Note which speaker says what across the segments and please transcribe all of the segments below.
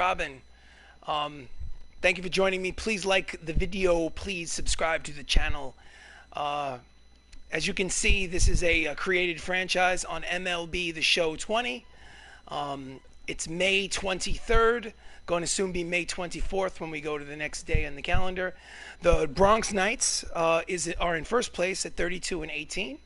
Speaker 1: Robbin. Thank you for joining me. Please like the video. Please subscribe to the channel. As you can see, this is a created franchise on MLB The Show 20. It's May 23rd. Going to soon be May 24th when we go to the next day on the calendar. The Bronx Knights are in first place at 32-18.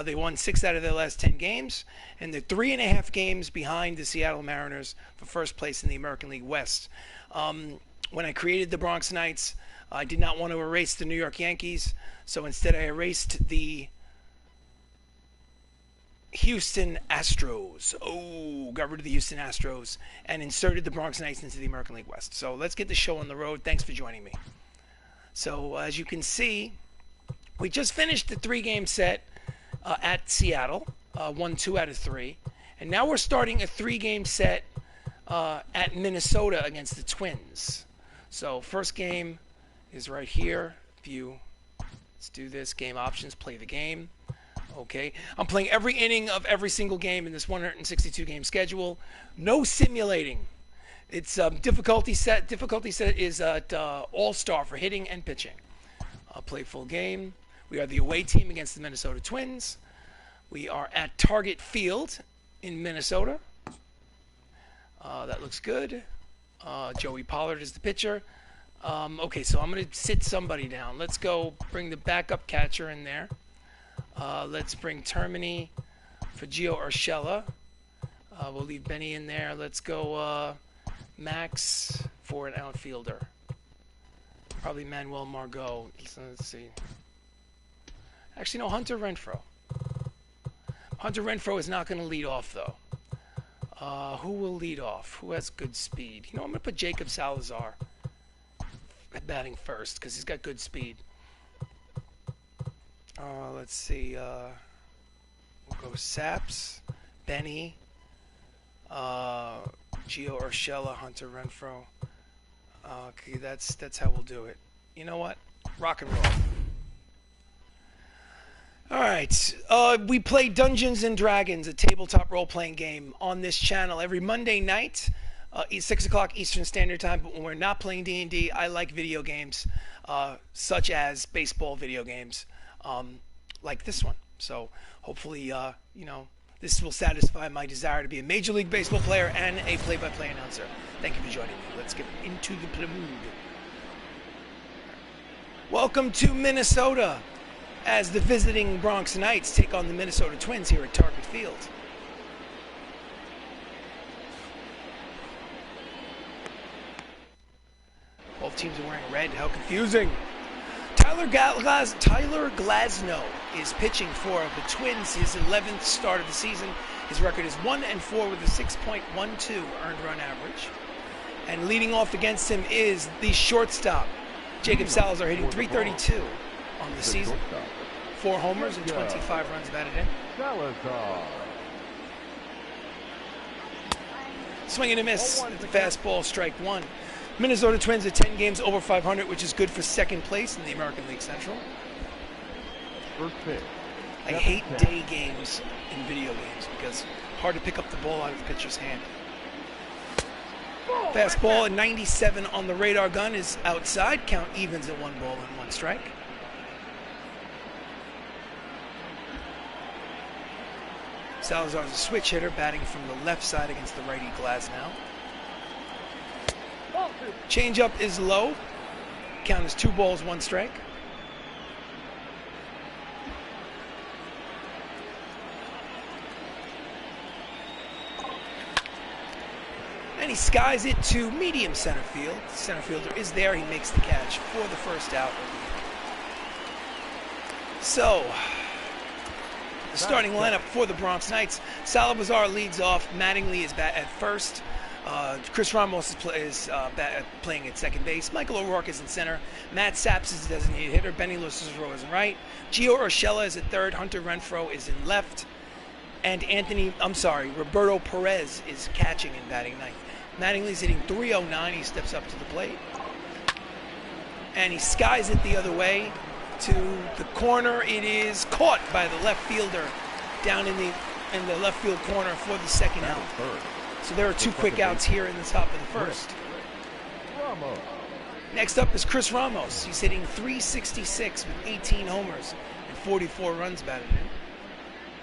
Speaker 1: They won 6 out of their last 10 games, and they're 3.5 games behind the Seattle Mariners for first place in the American League West. When I created the Bronx Knights, I did not want to erase the New York Yankees, so instead I erased the Houston Astros. Oh, got rid of the Houston Astros and inserted the Bronx Knights into the American League West. So let's get the show on the road. Thanks for joining me. So as you can see, we just finished the 3-game set at Seattle, won 2 out of 3. And now we're starting a 3-game set at Minnesota against the Twins. So first game is right here. Let's do this. Game options, play the game. Okay, I'm playing every inning of every single game in this 162-game schedule. No simulating. It's difficulty set. Difficulty set is at all-star for hitting and pitching. I'll play full game. We are the away team against the Minnesota Twins. We are at Target Field in Minnesota. That looks good. Joey Pollard is the pitcher. Okay, so I'm going to sit somebody down. Let's go bring the backup catcher in there. Let's bring Termini for Gio Urshella. We'll leave Benny in there. Let's go Max for an outfielder. Probably Manuel Margot. So let's see. Actually, no, Hunter Renfroe. Hunter Renfroe is not going to lead off, though. Who will lead off? Who has good speed? You know, I'm going to put Jacob Salazar batting first because he's got good speed. Let's see. We'll go Saps, Benny, Gio Urshela, Hunter Renfroe. Okay, that's how we'll do it. You know what? Rock and roll. All right. We play Dungeons and Dragons, a tabletop role-playing game on this channel every Monday night, 6 o'clock Eastern Standard Time. But when we're not playing D&D, I like video games, such as baseball video games. Like this one. So hopefully, you know, this will satisfy my desire to be a Major League Baseball player and a play-by-play announcer. Thank you for joining me. Let's get into the mood. Welcome to Minnesota as the visiting Bronx Knights take on the Minnesota Twins here at Target Field. Both teams are wearing red. How confusing. Tyler Glasnow is pitching for the Twins, his 11th start of the season. His record is 1-4 with a 6.12 earned run average. And leading off against him is the shortstop, Jacob Salazar, hitting .332 on the season. 4 homers and 25 runs batted in. Swing and a miss at the fastball, strike 1. Minnesota Twins are 10 games over 500, which is good for second place in the American League Central. I hate day games in video games because hard to pick up the ball out of the pitcher's hand. Fastball at 97 on the radar gun is outside. Count evens at 1 ball and 1 strike. Salazar's a switch hitter, batting from the left side against the righty Glasnow. Changeup is low. Count is 2 balls, 1 strike. And he skies it to medium center field. The center fielder is there. He makes the catch for the first out. So, the starting lineup for the Bronx Knights. Salazar leads off. Mattingly is at first. Chris Ramos is playing at second base. Michael O'Rourke is in center. Matt Saps is the designated hitter. Benny Lucero is in right. Gio Urshela is at third. Hunter Renfroe is in left. And Roberto Perez is catching and batting ninth. Mattingly's hitting .309. He steps up to the plate. And he skies it the other way to the corner. It is caught by the left fielder down in the left field corner for the second out. So there are 2 quick outs here in the top of the first. Next up is Chris Ramos. He's hitting .366 with 18 homers and 44 runs batted in.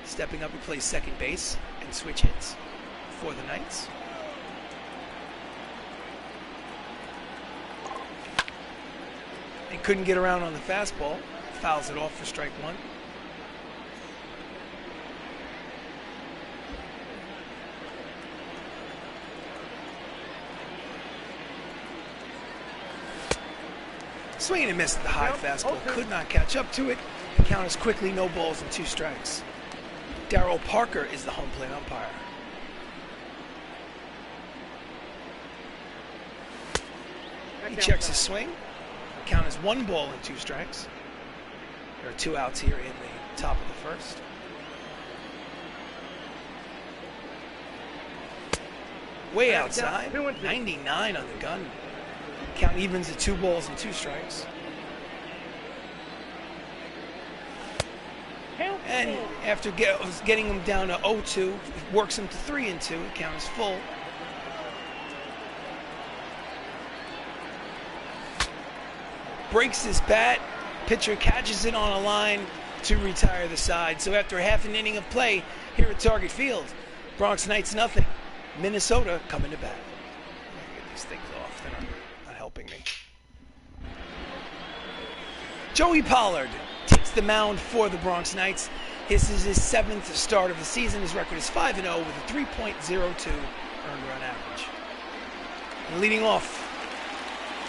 Speaker 1: Stepping up, he plays second base and switch hits for the Knights. He couldn't get around on the fastball. Fouls it off for strike 1. Swinging and missed the high fastball. Could not catch up to it. The count is quickly no balls and 2 strikes. Darryl Parker is the home plate umpire. He checks his swing. The count is 1 ball and 2 strikes. There are 2 outs here in the top of the first. Way outside. 99 on the gun. Count evens at 2 balls and 2 strikes. And after getting him down to 0-2, works him to 3-2. The count is full. Breaks his bat. Pitcher catches it on a line to retire the side. So after half an inning of play here at Target Field, Bronx Knights nothing. Minnesota coming to bat. Get these things off. They're not helping me. Joey Pollard takes the mound for the Bronx Knights. This is his 7th start of the season. His record is 5-0 with a 3.02 earned run average. And leading off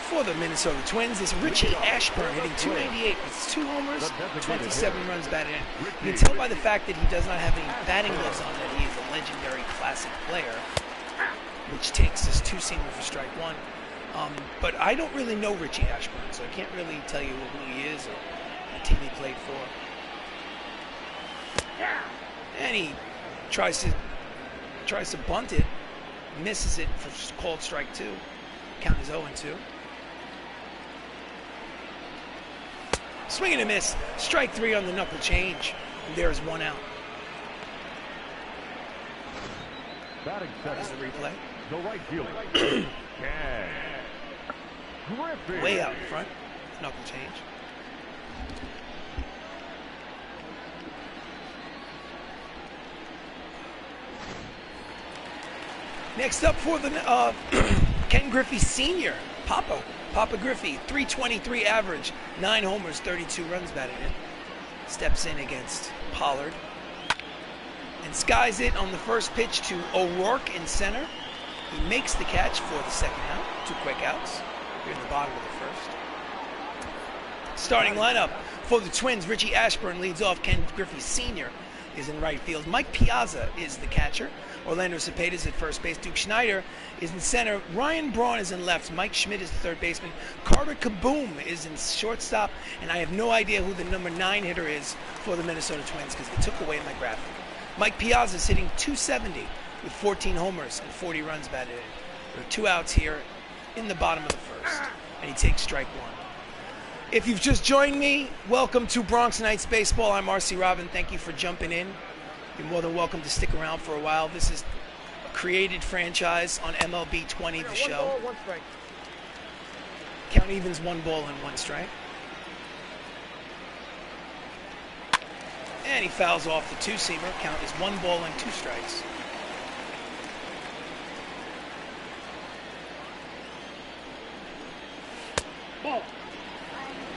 Speaker 1: for the Minnesota Twins is Richie Ashburn, hitting .298 with 2 homers, 27 runs batted in. You can tell by the fact that he does not have any batting gloves on that he is a legendary classic player, which takes his 2-seamer for strike 1. But I don't really know Richie Ashburn, so I can't really tell you who he is or what team he played for. And he tries to bunt it, misses it for called strike 2. Count is 0-2. Swing and a miss. Strike 3 on the knuckle change. And there's 1 out. That's the replay.
Speaker 2: The right fielder.
Speaker 1: Way out in front. Knuckle change. Next up for the Ken Griffey Sr., Papa Griffey, .323 average, 9 homers, 32 runs batted in. Steps in against Pollard. And skies it on the first pitch to O'Rourke in center. He makes the catch for the second out. 2 quick outs here in the bottom of the first. Starting lineup for the Twins, Richie Ashburn leads off. Ken Griffey Sr. is in right field. Mike Piazza is the catcher. Orlando Cepeda is at first base. Duke Schneider is in center. Ryan Braun is in left. Mike Schmidt is the third baseman. Carter Kaboom is in shortstop. And I have no idea who the number 9 hitter is for the Minnesota Twins because they took away my graphic. Mike Piazza is hitting .270 with 14 homers and 40 runs batted in. There are 2 outs here in the bottom of the first. And he takes strike 1. If you've just joined me, welcome to Bronx Knights Baseball. I'm RC Robbin. Thank you for jumping in. You're more than welcome to stick around for a while. This is a created franchise on MLB 20, the show.
Speaker 2: 1 ball, 1 strike.
Speaker 1: Count evens 1 ball and 1 strike. And he fouls off the 2-seamer. Count is 1 ball and 2 strikes.
Speaker 2: Ball.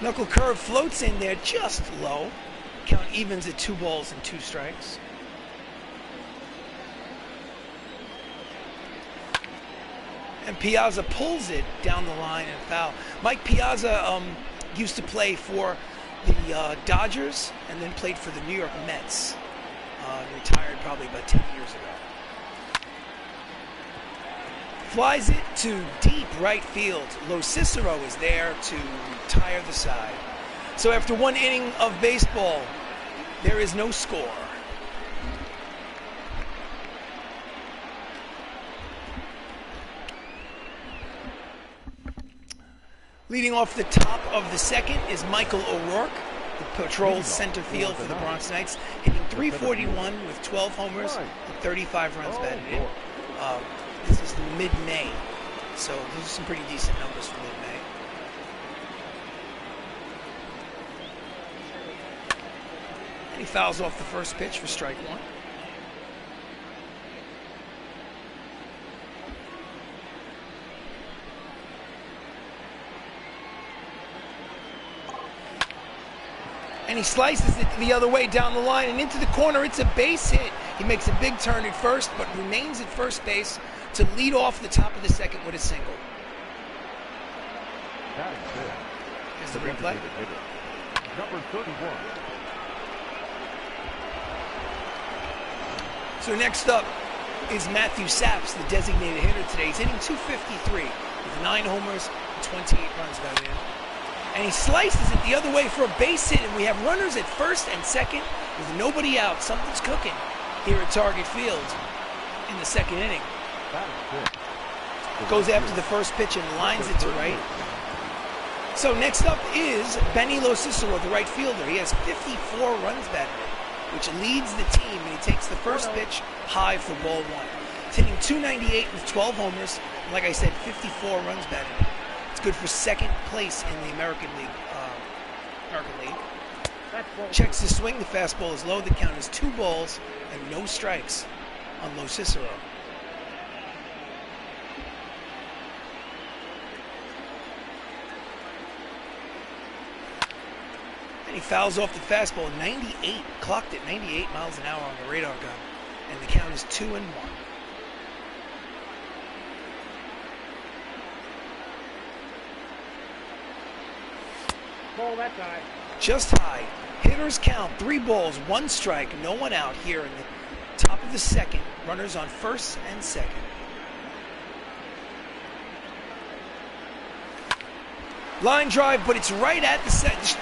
Speaker 1: Knuckle curve floats in there just low. Count evens at 2 balls and 2 strikes. And Piazza pulls it down the line and foul. Mike Piazza used to play for the Dodgers and then played for the New York Mets. Retired probably about 10 years ago. Flies it to deep right field. Lo Cicero is there to retire the side. So after 1 inning of baseball, there is no score. Leading off the top of the second is Michael O'Rourke, who patrols center field for the Bronx Knights, hitting .341 with 12 homers and 35 runs batted in. It's mid-May. So those are some pretty decent numbers for mid-May. And he fouls off the first pitch for strike one. And he slices it the other way down the line and into the corner. It's a base hit. He makes a big turn at first, but remains at first base to lead off the top of the second with a single. Here's the replay.
Speaker 2: Number 31.
Speaker 1: So next up is Matthew Saps, the designated hitter today. He's hitting .253 with 9 homers and 28 runs batted in. And he slices it the other way for a base hit, and we have runners at first and second with nobody out. Something's cooking here at Target Field in the second inning. Goes after the first pitch and lines it to right. So next up is Benny Cicero, the right fielder. He has 54 runs batted in, which leads the team, and he takes the first pitch high for ball one. He's hitting .298 with 12 homers, and like I said, 54 runs batted in. Good for second place in the American League. Checks the swing. The fastball is low. The count is 2 balls and no strikes on Cicero. And he fouls off the fastball. 98, clocked at 98 miles an hour on the radar gun, and the count is 2-1.
Speaker 2: That guy.
Speaker 1: Just high. Hitters count 3 balls, 1 strike, no one out here in the top of the second. Runners on first and second. Line drive, but it's right at the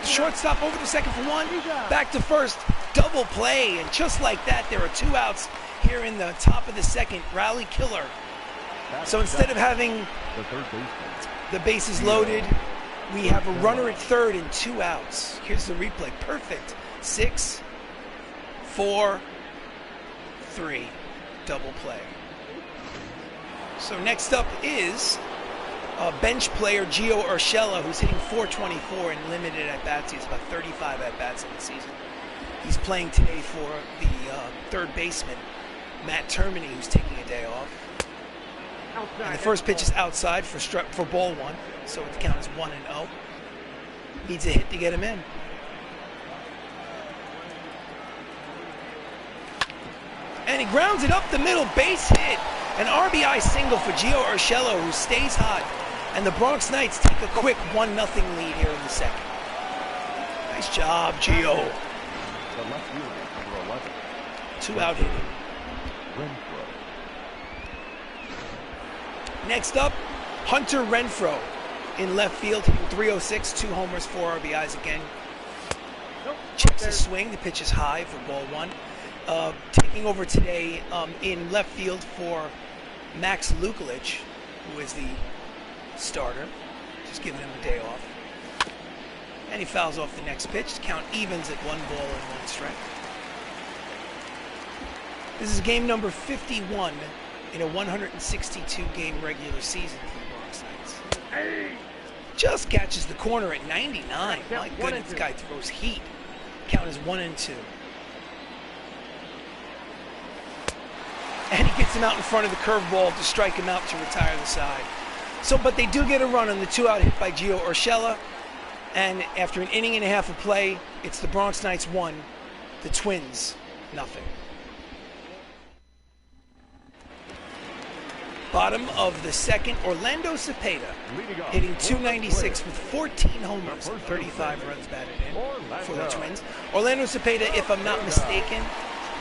Speaker 1: shortstop over the second for 1. Back to first. Double play, and just like that, there are 2 outs here in the top of the second. Rally killer. So instead of having the bases loaded, we have a runner at third and 2 outs. Here's the replay. Perfect. 6, 4, 3. Double play. So next up is bench player Gio Urshella, who's hitting .424 in limited at-bats. He has about 35 at-bats in the season. He's playing today for the third baseman, Matt Termini, who's taking a day off. And the first pitch is outside for ball 1, so the count is 1-0. Needs a hit to get him in. And he grounds it up the middle, base hit. An RBI single for Gio Urshella, who stays hot. And the Bronx Knights take a quick 1-0 lead here in the second. Nice job, Gio. 2 out hitting. Next up, Hunter Renfroe in left field, hitting .306, 2 homers, 4 RBIs again. Checks the swing. The pitch is high for ball 1. Taking over today in left field for Max Lukulich, who is the starter. Just giving him a day off. And he fouls off the next pitch. Count evens at 1 ball and 1 strike. This is game number 51 in a 162-game regular season for the Bronx Knights. Just catches the corner at 99. My goodness, this guy throws heat. Count is 1-2. And he gets him out in front of the curveball to strike him out to retire the side. So, but they do get a run on the 2-out hit by Gio Urshella. And after an inning and a half of play, it's the Bronx Knights 1, the Twins 0. Bottom of the second, Orlando Cepeda, hitting .296 with 14 homers and 35 runs batted in for the Twins. Orlando Cepeda, if I'm not mistaken,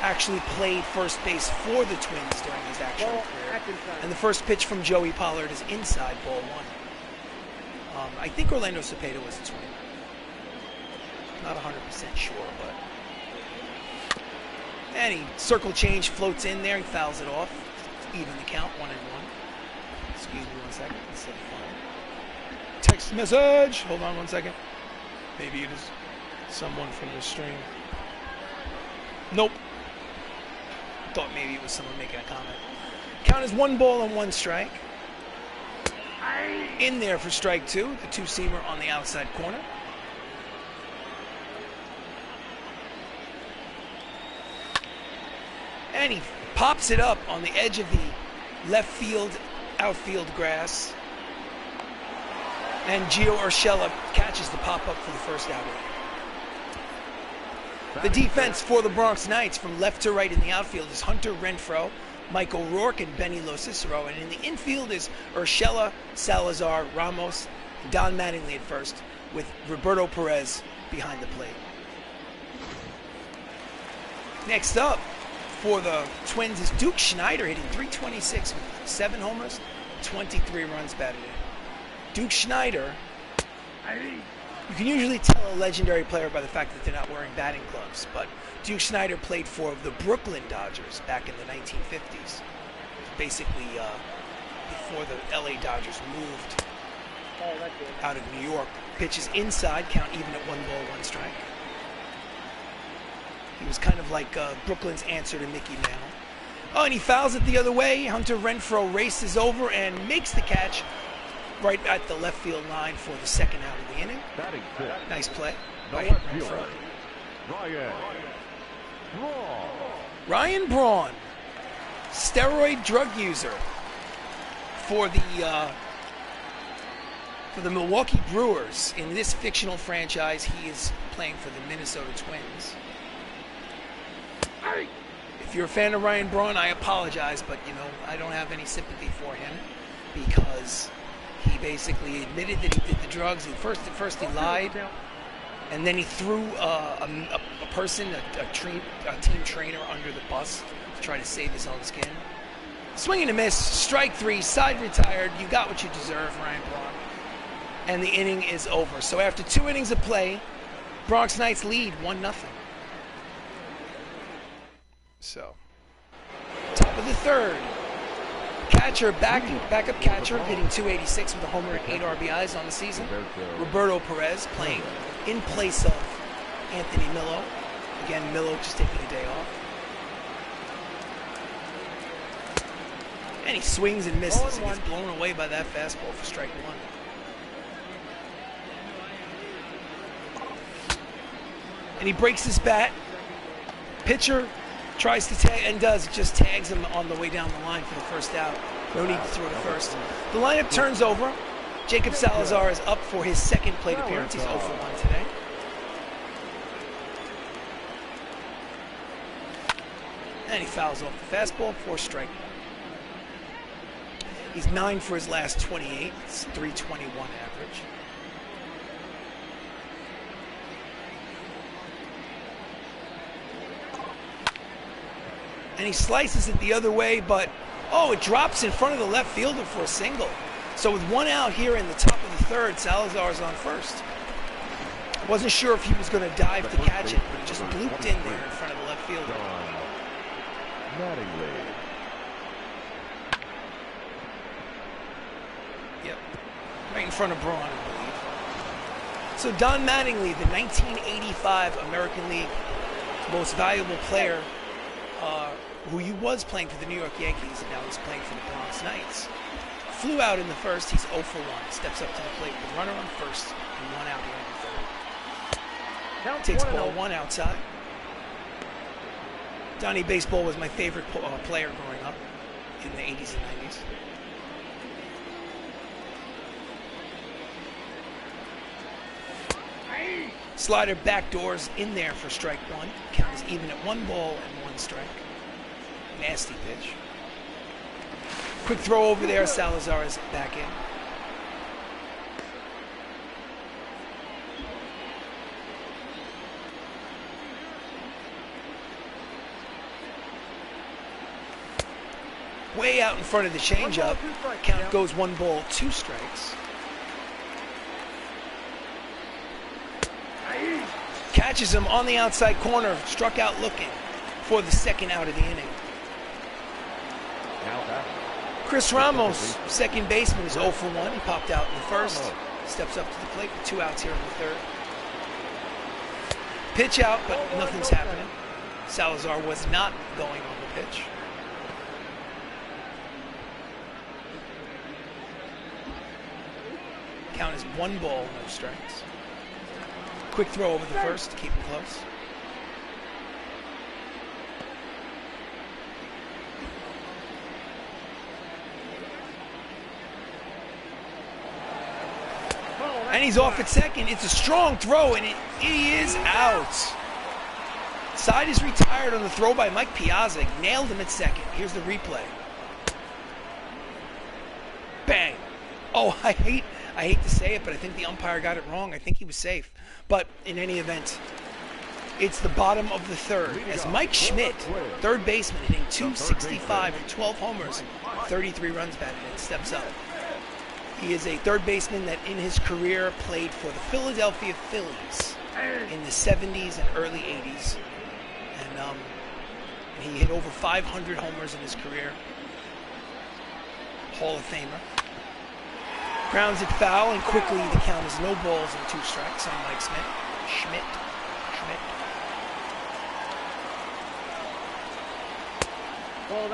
Speaker 1: actually played first base for the Twins during his actual career. And the first pitch from Joey Pollard is inside ball 1. I think Orlando Cepeda was a Twin. Not 100% sure, but... And he circle change, floats in there, he fouls it off. Even the count, 1-1. Excuse me 1 second. Text message. Hold on 1 second. Maybe it is someone from the stream. Nope. Thought maybe it was someone making a comment. Count is 1 ball and 1 strike. In there for strike 2, the two-seamer on the outside corner. And he pops it up on the edge of the left field, outfield grass. And Gio Urshella catches the pop-up for the first out. The defense for the Bronx Knights from left to right in the outfield is Hunter Renfroe, Michael Rourke, and Benny Lo Cicero. And in the infield is Urshella, Salazar, Ramos, Don Mattingly at first, with Roberto Perez behind the plate. Next up for the Twins is Duke Schneider, hitting .326 with 7 homers, 23 runs batted in. Duke Schneider, you can usually tell a legendary player by the fact that they're not wearing batting gloves, but Duke Schneider played for the Brooklyn Dodgers back in the 1950s. Basically before the LA Dodgers moved out of New York. Pitches inside, count even at 1 ball, 1 strike. He was kind of like Brooklyn's answer to Mickey Mantle. Oh, and he fouls it the other way. Hunter Renfroe races over and makes the catch right at the left field line for the second out of the inning. Nice play by Renfroe. Ryan Braun, steroid drug user for the Milwaukee Brewers. In this fictional franchise, he is playing for the Minnesota Twins. If you're a fan of Ryan Braun, I apologize, but you know I don't have any sympathy for him because he basically admitted that he did the drugs. At first he lied, and then he threw a person, a team trainer, under the bus to try to save his own skin. Swing and a miss, strike 3, side retired. You got what you deserve, Ryan Braun. And the inning is over. So after 2 innings of play, Bronx Knights lead 1-0. So, top of the third. Catcher, backup catcher, hitting .286 with a homer and 8 RBIs on the season. Roberto Perez playing in place of Anthony Millo. Again, Millo just taking a day off. And he swings and misses and gets blown away by that fastball for strike 1. And he breaks his bat. Pitcher tries to tag and just tags him on the way down the line for the first out. No need to throw to first. The lineup turns over. Jacob Salazar is up for his second plate appearance. He's 0 for 1 today. And he fouls off the fastball for strike 1. He's 9 for his last 28. It's .321 average. And he slices it the other way, but it drops in front of the left fielder for a single. So with 1 out here in the top of the third, Salazar's on first. Wasn't sure if he was going to dive to catch it, but it just blooped in there in front of the left fielder. Yep, right in front of Braun, I believe. So Don Mattingly, the 1985 American League most valuable player, who he was playing for the New York Yankees and now he's playing for the Bronx Knights, flew out in the first. He's 0 for 1. Steps up to the plate with a runner on first and 1 out here in the third. Takes ball 1 outside. Donnie Baseball was my favorite player growing up in the 80s and 90s. Slider backdoors in there for strike 1. Count is even at 1 ball and 1 strike. Nasty pitch. Quick throw over there. Salazar is back in. Way out in front of the changeup. Count goes 1 ball, 2 strikes. Catches him on the outside corner. Struck out looking for the second out of the inning. Chris Ramos, second baseman, is 0 for 1. He popped out in the first. Steps up to the plate with 2 outs here in the third. Pitch out, but nothing's happening. Salazar was not going on the pitch. Count is 1 ball, no strikes. Quick throw over the first to keep him close. And he's off at second. It's a strong throw, and he is out. Side is retired on the throw by Mike Piazza. Nailed him at second. Here's the replay. Bang. Oh, I hate to say it, but I think the umpire got it wrong. I think he was safe. But in any event, it's the bottom of the third as Mike Schmidt, third baseman, hitting .265 and 12 homers, 33 runs batted in, steps up. He is a third baseman that in his career played for the Philadelphia Phillies in the 70s and early 80s. And he hit over 500 homers in his career. Hall of Famer. Grounds it foul, and quickly the count is no balls and 2 strikes on Mike Schmidt.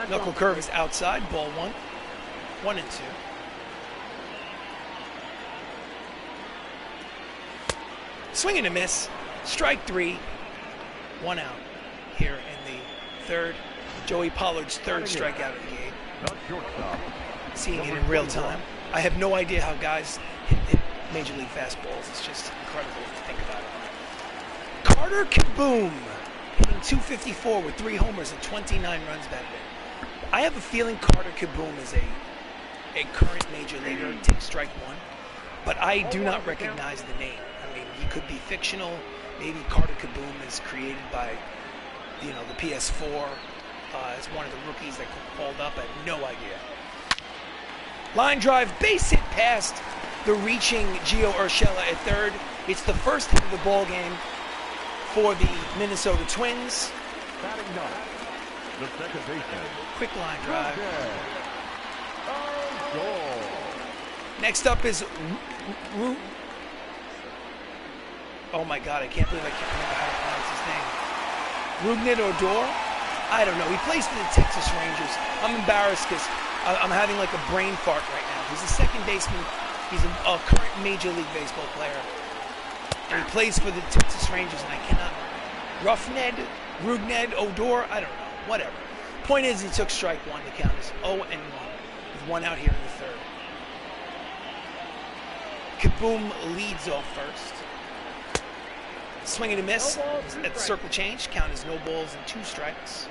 Speaker 1: Knuckle curve is outside, ball 1. 1 and 2. Swing and a miss. Strike 3. 1 out here in the third. Joey Pollard's third strikeout of the game. Seeing it in real time. I have no idea how guys hit Major League fastballs. It's just incredible to think about it. Carter Kaboom hitting .254 with 3 homers and 29 runs batted in. I have a feeling Carter Kaboom is a current major leaguer. Take strike 1. But I do not recognize the name. I mean, he could be fictional. Maybe Carter Kaboom is created by, the PS4 as one of the rookies that called up. I have no idea. Line drive, base hit past the reaching Gio Urshella at third. It's the first hit of the ball game for the Minnesota Twins.
Speaker 2: Batting ninth, the second baseman.
Speaker 1: Quick line drive.
Speaker 2: Goal.
Speaker 1: Next up is oh my God, I can't believe I can't remember how to pronounce his name. Rougned Odor? I don't know. He plays for the Texas Rangers. I'm embarrassed because I'm having like a brain fart right now. He's a second baseman. He's a current Major League Baseball player. And he plays for the Texas Rangers, and I cannot. Rougned Odor? I don't know. Whatever. Point is, he took strike 1. The count is 0-1 with 1 out here in the third. Kaboom leads off first. Swing and a miss at the circle change. Count is no balls and 2 strikes.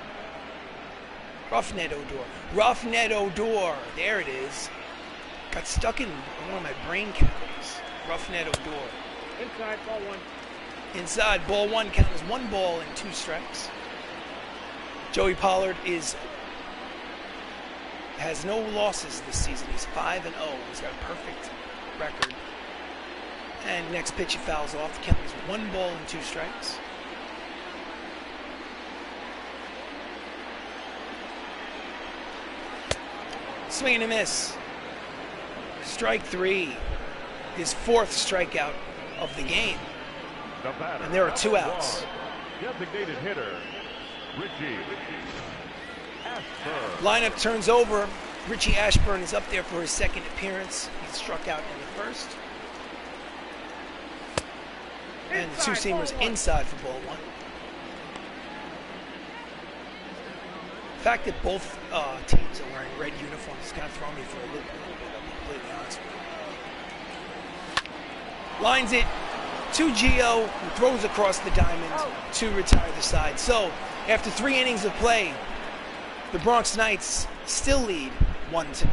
Speaker 1: Rougned Odor. There it is. Got stuck in one of my brain cavities. Rougned Odor.
Speaker 3: Inside, ball 1.
Speaker 1: Inside, ball 1. Count is 1 ball and 2 strikes. Joey Pollard has no losses this season. He's 5-0. He's got a perfect record. And next pitch he fouls off. The count is 1 ball and 2 strikes. Swing and a miss. Strike 3. His 4th strikeout of the game. And there are 2 outs.
Speaker 2: Designated hitter, Richie Ashburn.
Speaker 1: Lineup turns over. Richie Ashburn is up there for his 2nd appearance. He struck out in the 1st. And the 2-seamers inside for ball 1. The fact that both teams are wearing red uniforms is kind of throwing me for a loop a little bit, I'll be completely honest with you. Lines it to Gio, who throws across the diamond to retire the side. So, after 3 innings of play, the Bronx Knights still lead 1-0.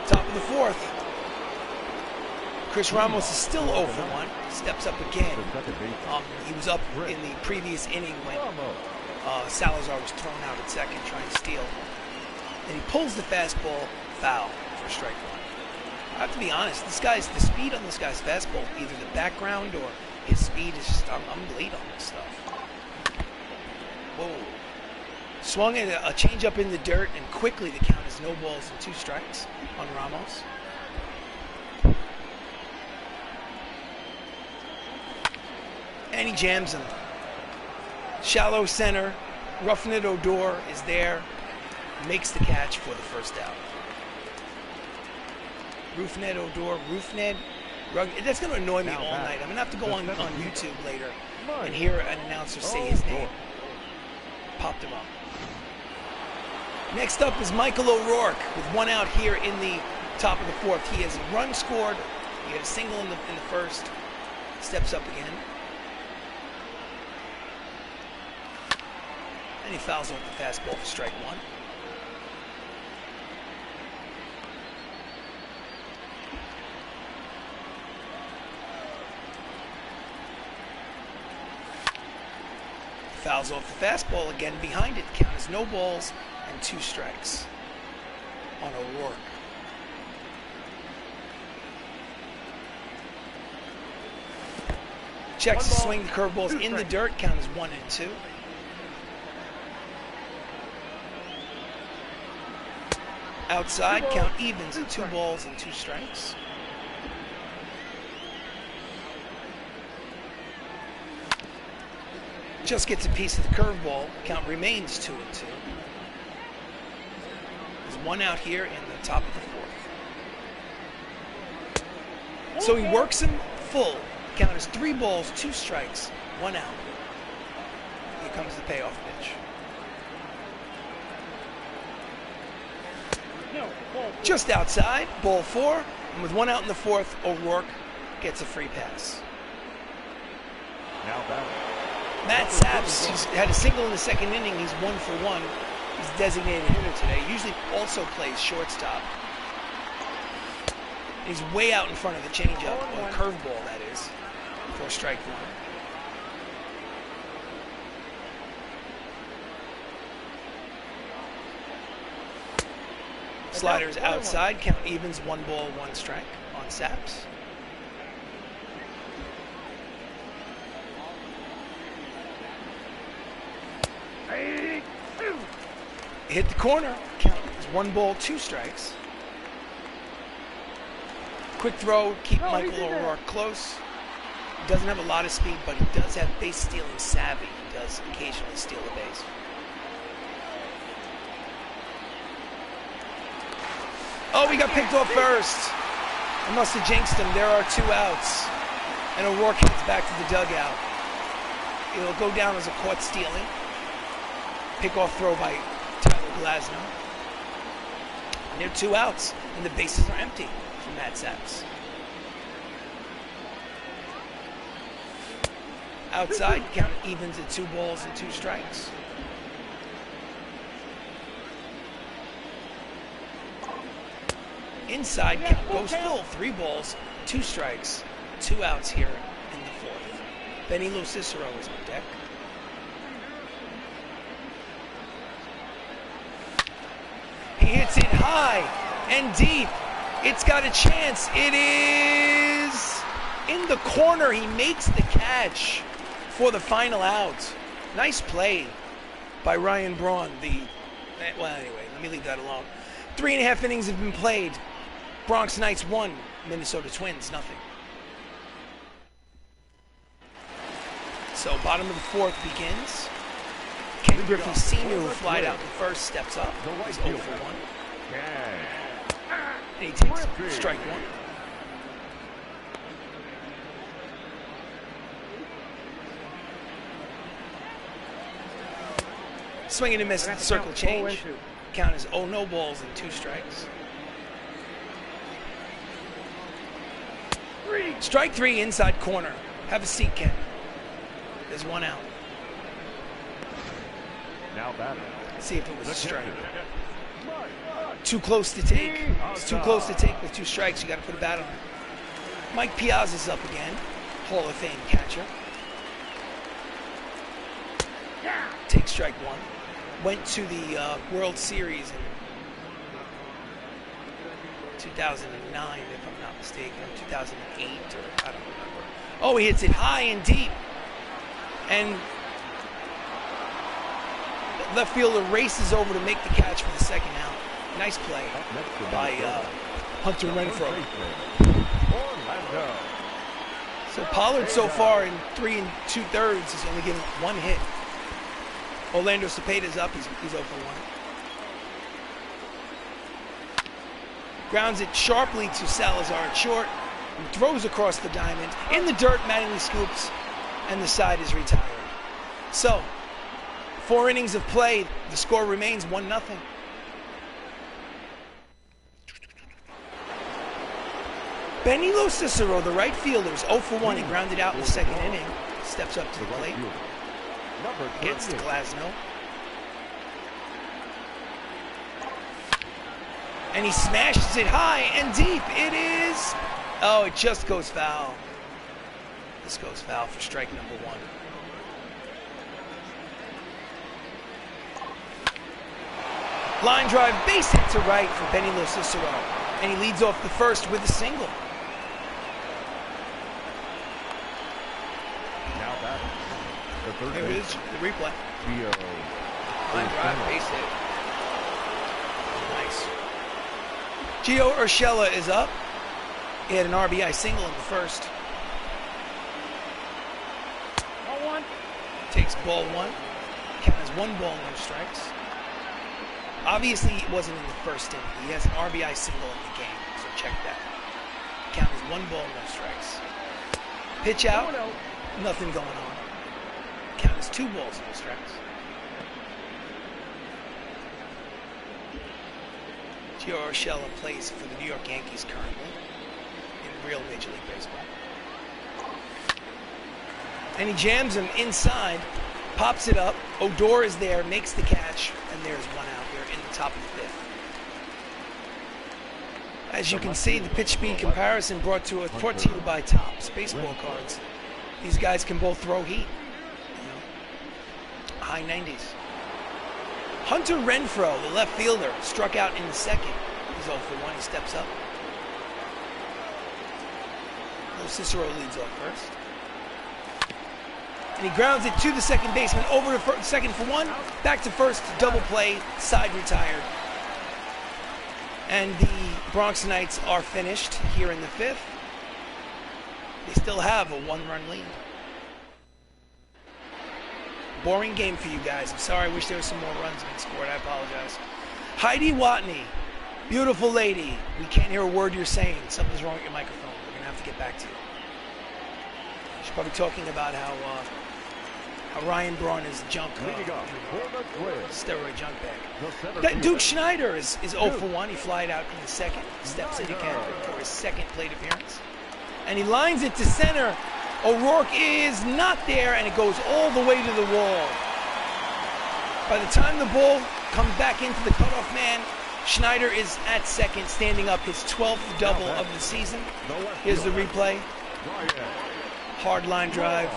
Speaker 1: Top of the 4th. Chris Ramos is still 0 for 1. Steps up again. He was up in the previous inning when Salazar was thrown out at second trying to steal. And he pulls the fastball foul for strike 1. I have to be honest, the speed on this guy's fastball, either the background or his speed is just, I'm late on this stuff. Whoa. Swung at a changeup in the dirt, and quickly the count is no balls and 2 strikes on Ramos. And he jams him. Shallow center. Roughing It Odor is there, makes the catch for the first out. Roofnet Odor, Roofnet, that's going to annoy me all night. I'm going to have to go on YouTube later and hear an announcer say his name. Popped him up. Next up is Michael O'Rourke with one out here in the top of the fourth. He has a run scored. He had a single in the first. Steps up again. And he fouls off the fastball for strike one. Fouls off the fastball again behind it. Count as no balls and 2 strikes on O'Rourke. Checks the swing, the curveball's in the dirt. Count as 1 and 2. Outside, count evens at 2 balls and 2 strikes. Just gets a piece of the curveball. Count remains 2 and 2. There's 1 out here in the top of the fourth. So he works him full. Count is 3 balls, 2 strikes, 1 out. Here comes the payoff pitch. Just outside, ball 4. And with 1 out in the fourth, O'Rourke gets a free pass.
Speaker 2: Now batting.
Speaker 1: Matt Saps, he's had a single in the second inning. He's 1 for 1. He's a designated hitter today. Usually also plays shortstop. He's way out in front of the changeup, or curveball that is, for strike 1. Sliders outside, count evens, 1 ball, 1 strike on Saps. Hit the corner, count is 1 ball, 2 strikes. Quick throw, keep Michael O'Rourke close. He doesn't have a lot of speed, but he does have base stealing savvy. He does occasionally steal a base. Oh, he got picked off first. I must have jinxed him. There are 2 outs. And O'Rourke heads back to the dugout. It'll go down as a caught stealing. Pick-off throw by Tyler Glasnow. And there are 2 outs, and the bases are empty for Matt Saps. Outside, count evens at 2 balls and 2 strikes. Inside, count goes full. 3 balls, 2 strikes, 2 outs here in the fourth. Benny Cicero is on deck. He hits it high and deep. It's got a chance. It is in the corner. He makes the catch for the final out. Nice play by Ryan Braun. Well, anyway, let me leave that alone. 3.5 innings have been played. Bronx Knights 1, Minnesota Twins nothing. So bottom of the fourth begins. Ken Griffey Sr., who flied out the first, steps up. He's 0 for 1. And he takes strike 1. Swinging and missing, circle change. Count as 0 no balls and 2 strikes. Strike 3, inside corner. Have a seat, Ken. There's 1 out.
Speaker 2: Now batting.
Speaker 1: See if it was a strike. Too close to take. It's too close to take with 2 strikes. You got to put a bat on it. Mike Piazza's up again. Hall of Fame catcher. Take strike 1. Went to the World Series in 2009, if I'm not mistaken, or 2008, or I don't remember. Oh, he hits it high and deep. And left fielder races over to make the catch for the second out. Nice play by Hunter Renfroe. So Pollard so far in 3 2/3 has only given 1 hit. Orlando Cepeda's up. He's 0 for 1. Grounds it sharply to Salazar at short. And throws across the diamond. In the dirt, Mattingly scoops. And the side is retired. So, 4 innings of play. The score remains 1-0. Benilo Cicero, the right fielder, is 0 for 1. He grounded out in the 2nd inning. Steps up to the plate. Gets to Glasnow. And he smashes it high and deep. It is... Oh, it just goes foul. This goes foul for strike number 1. Line drive, base hit to right for Benilo Cicero. And he leads off the first with a single.
Speaker 2: Now that. The third
Speaker 1: There it
Speaker 2: base.
Speaker 1: is, the replay.
Speaker 2: Gio.
Speaker 1: Line drive, base hit. Nice. Gio Urshella is up. He had an RBI single in the first.
Speaker 2: Ball 1.
Speaker 1: Takes ball 1. Count as 1 ball, no strikes. Obviously, it wasn't in the first inning. He has an RBI single in the game, so check that. Count as 1 ball, no strikes. Pitch out, nothing going on. Count as 2 balls, no strikes. Gio Urshela plays for the New York Yankees currently in real Major League Baseball. And he jams him inside, pops it up. Odor is there, makes the catch, and there's 1 out there in the top of the 5th. As you can see, the pitch speed comparison brought to you by Topps Baseball Cards. These guys can both throw heat. High 90s. Hunter Renfroe, the left fielder, struck out in the 2nd. He's 0 for 1. He steps up. Cicero leads off first. And he grounds it to the 2nd baseman, over to 2nd for 1, back to first, double play, side retired. And the Bronx Knights are finished here in the 5th. They still have a 1-run lead. Boring game for you guys. I'm sorry, I wish there was some more runs being scored. I apologize. Heidi Watney, beautiful lady. We can't hear a word you're saying. Something's wrong with your microphone. We're going to have to get back to you. She's probably talking about how Ryan Braun is junk. Steroid junk bag. Duke Schneider is 0 for 1. He flied out in the 2nd. Steps in again for his 2nd plate appearance. And he lines it to center. O'Rourke is not there, and it goes all the way to the wall. By the time the ball comes back into the cutoff man, Schneider is at 2nd, standing up his 12th double of the season. Here's the replay. Hard line drive.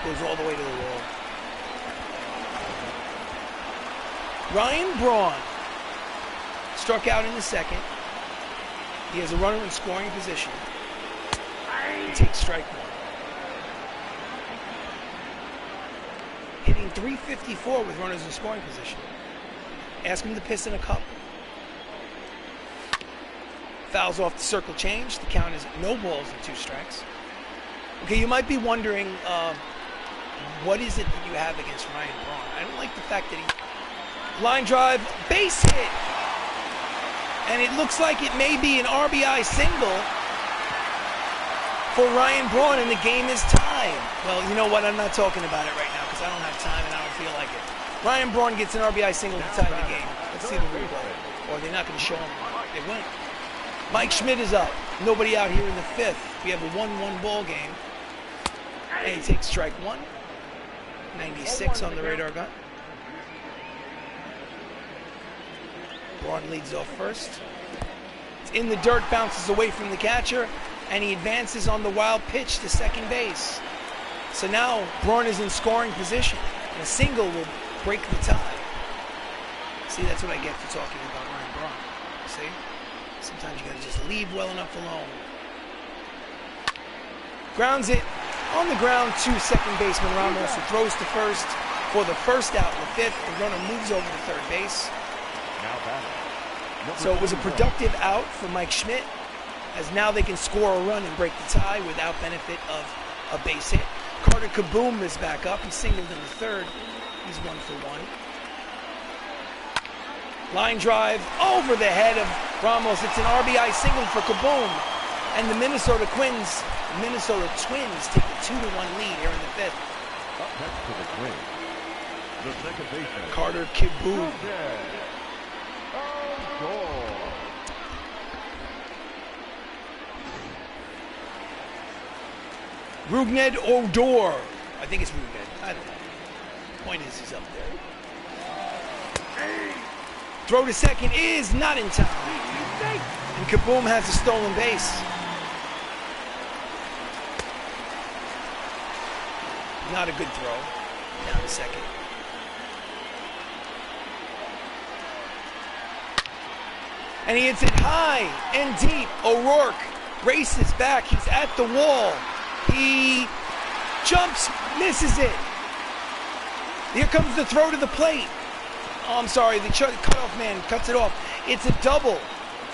Speaker 1: Goes all the way to the wall. Ryan Braun struck out in the 2nd. He has a runner in scoring position. He takes strike 1. Hitting .354 with runners in scoring position. Ask him to piss in a cup. Fouls off the circle change. The count is no balls and 2 strikes. Okay, you might be wondering, what is it that you have against Ryan Braun? I don't like the fact that he... Line drive, base hit. And it looks like it may be an RBI single for Ryan Braun, and the game is tied. Well, you know what? I'm not talking about it right now because I don't have time and I don't feel like it. Ryan Braun gets an RBI single to tie the game. Let's see the replay. Or they're not going to show him. They win. Mike Schmidt is up. Nobody out here in the 5th. We have a 1-1 ball game. And he takes strike 1. 96 on the radar gun. Braun leads off first. It's in the dirt, bounces away from the catcher, and he advances on the wild pitch to 2nd base. So now Braun is in scoring position, and a single will break the tie. See, that's what I get for talking about Ryan Braun. See? Sometimes you gotta just leave well enough alone. Grounds it on the ground to 2nd baseman Ramos, who throws to first for the first out in the 5th. The runner moves over to 3rd base. So it was a productive out for Mike Schmidt, as now they can score a run and break the tie without benefit of a base hit. Carter Kaboom is back up. He singled in the third. He's 1 for 1. Line drive over the head of Ramos. It's an RBI single for Kaboom. And the Minnesota Twins take a 2-1 lead here in the fifth.
Speaker 2: Up next to the Twins, the second baseman,
Speaker 1: Carter Kaboom. Rugned Odor. I think it's Rugned. I don't know. Point is, he's up there. Throw to second is not in time. And Kaboom has a stolen base. Not a good throw. Down to second. And he hits it high and deep. O'Rourke races back. He's at the wall. He jumps, misses it. Here comes the throw to the plate. Oh, I'm sorry, the cutoff man cuts it off. It's a double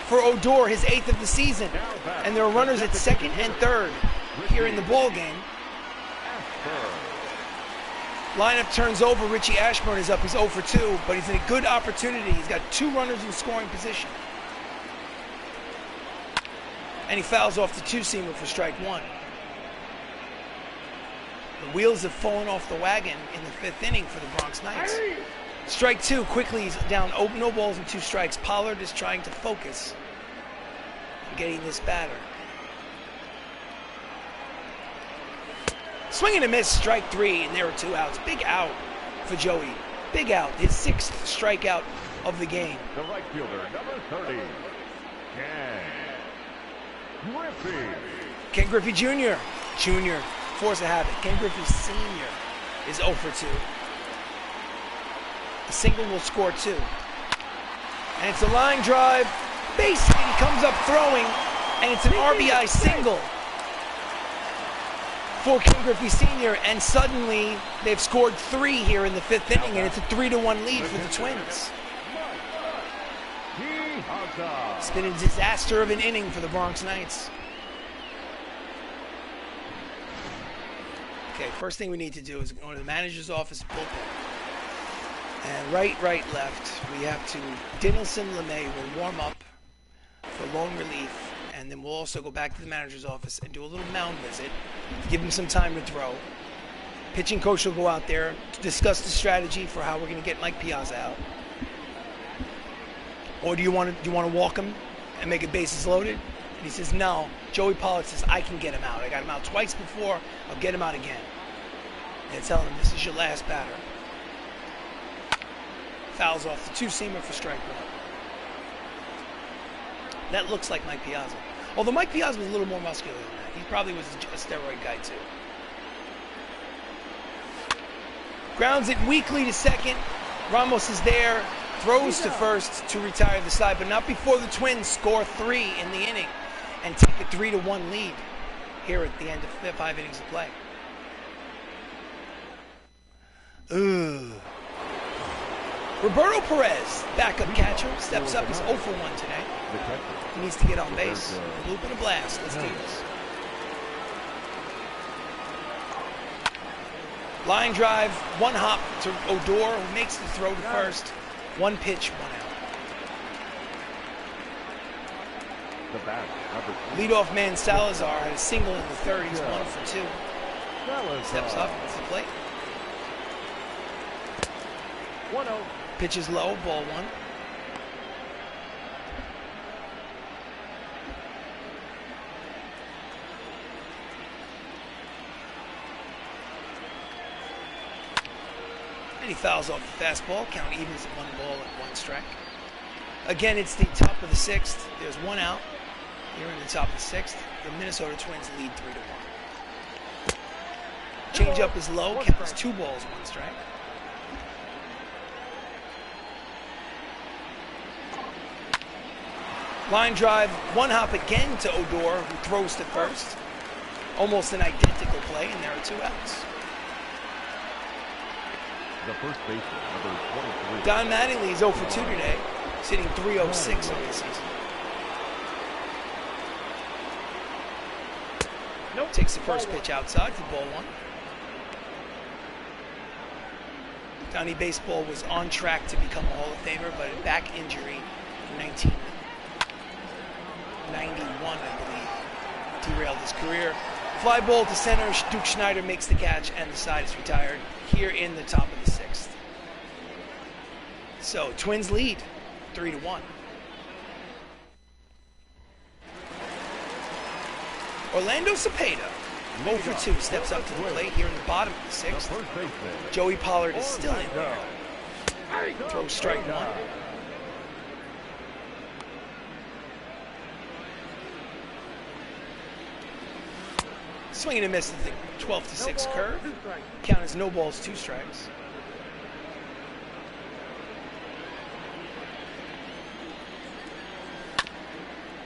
Speaker 1: for Odor, his 8th of the season. And there are runners at second and third here in the ball game. Lineup turns over. Richie Ashburn is up. He's 0 for 2, but he's in a good opportunity. He's got 2 runners in scoring position. And he fouls off the 2-seamer for strike 1. The wheels have fallen off the wagon in the 5th inning for the Bronx Knights. Strike 2, quickly he's down, no balls and 2 strikes. Pollard is trying to focus on getting this batter. Swing and a miss, strike 3, and there are 2 outs. Big out for Joey. Big out, his 6th strikeout of the game.
Speaker 2: The right fielder, number 30, Ken Griffey.
Speaker 1: Ken Griffey Jr. Force a habit. Ken Griffey Sr. is 0 for 2. A single will score 2. And it's a line drive. Base hit. He comes up throwing. And it's an RBI single for Ken Griffey Sr. And suddenly they've scored 3 here in the 5th inning. And it's a 3-1 lead for the Twins. It's been a disaster of an inning for the Bronx Knights. Okay, first thing we need to do is go to the manager's office, bullpen. And right, left, we have to, Dinelson LeMay will warm up for long relief, and then we'll also go back to the manager's office and do a little mound visit, give him some time to throw. Pitching coach will go out there to discuss the strategy for how we're going to get Mike Piazza out. Or do you want to walk him and make it bases loaded? And he says, no. Joey Pollard says, I can get him out. I got him out twice before. I'll get him out again. And tell him, this is your last batter. Fouls off the 2-seamer for strike 1. That looks like Mike Piazza. Although Mike Piazza was a little more muscular than that. He probably was a steroid guy too. Grounds it weakly to second. Ramos is there. Throws to first to retire the side, but not before the Twins score 3 in the inning and take a 3-1 lead here at the end of 5 innings of play. Roberto Perez, backup catcher, steps up. He's 0 for 1 today. He needs to get on base. A loop and a blast. Let's do this. Line drive, 1 hop to Odor, who makes the throw to first. 1 pitch, 1 out. Leadoff man Salazar had a single in the third. He's 1 for 2. Steps up, it's the plate. 1-0. Pitches low, ball 1. And he fouls off the fastball. Count evens at 1 ball and 1 strike. Again, it's the top of the 6th. There's 1 out. Here in the top of the 6th. The Minnesota Twins lead 3-1. Change up is low. Counts 2 balls, 1 strike. Line drive, 1 hop again to Odor, who throws to first. Almost an identical play, and there are 2 outs.
Speaker 2: The first baseman, number 23.
Speaker 1: Don Mattingly is 0 for 2 today, sitting 306 on the season. Takes the first pitch outside for ball 1. Donnie Baseball was on track to become a Hall of Famer, but a back injury in 1991, I believe, derailed his career. Fly ball to center. Duke Schneider makes the catch, and the side is retired here in the top of the 6th. So Twins lead 3-1. Orlando Cepeda, 0 for 2, steps up to the plate here in the bottom of the 6th. Joey Pollard is still in there. Throws strike 1. Swing and a miss at the 12-6 curve. Count as no balls, 2 strikes.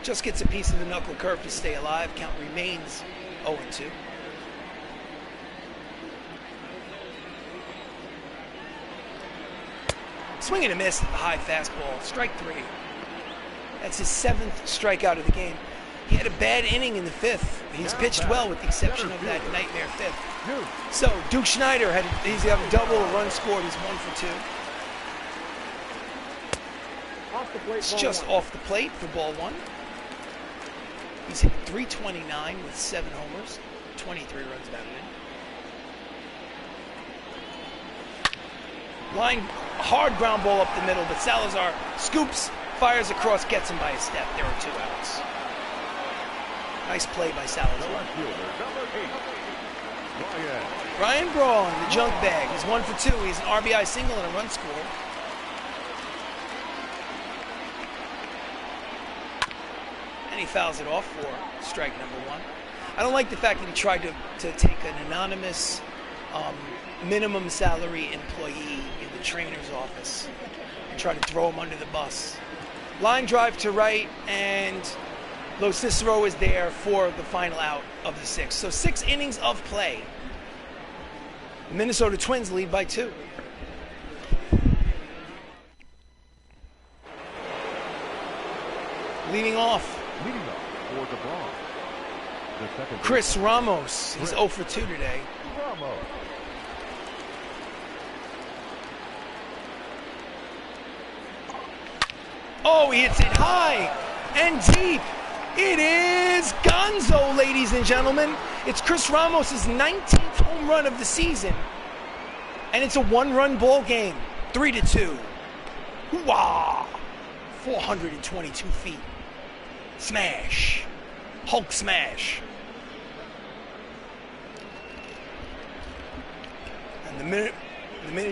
Speaker 1: Just gets a piece of the knuckle curve to stay alive. Count remains 0-2. Swing and a miss at the high fastball. Strike 3. That's his 7th strikeout of the game. He had a bad inning in the 5th. He's pitched well with the exception of that nightmare 5th. So Duke Schneider, he's got a double, a run scored. He's 1 for 2. It's just off the plate for ball 1. He's hit 329 with 7 homers, 23 runs batted in. Line, hard ground ball up the middle, but Salazar scoops, fires across, gets him by a step. There are 2 outs. Nice play by Salazar. Ryan Braun, the junk bag, is 1 for 2. He's an RBI single and a run score. He fouls it off for strike number 1. I don't like the fact that he tried to take an anonymous minimum salary employee in the trainer's office and try to throw him under the bus. Line drive to right, and Lo Cicero is there for the final out of the 6th. So 6 innings of play. The Minnesota Twins lead by 2. Leading off
Speaker 2: for the Bronx.
Speaker 1: Chris Ramos. He's 0 for 2 today.
Speaker 2: Ramos.
Speaker 1: Oh, he hits it high and deep. It is Gonzo, ladies and gentlemen. It's Chris Ramos' 19th home run of the season. And it's a 1-run ball game. 3-2. Hoo-wah! 422 feet. Smash. Hulk smash. And the minute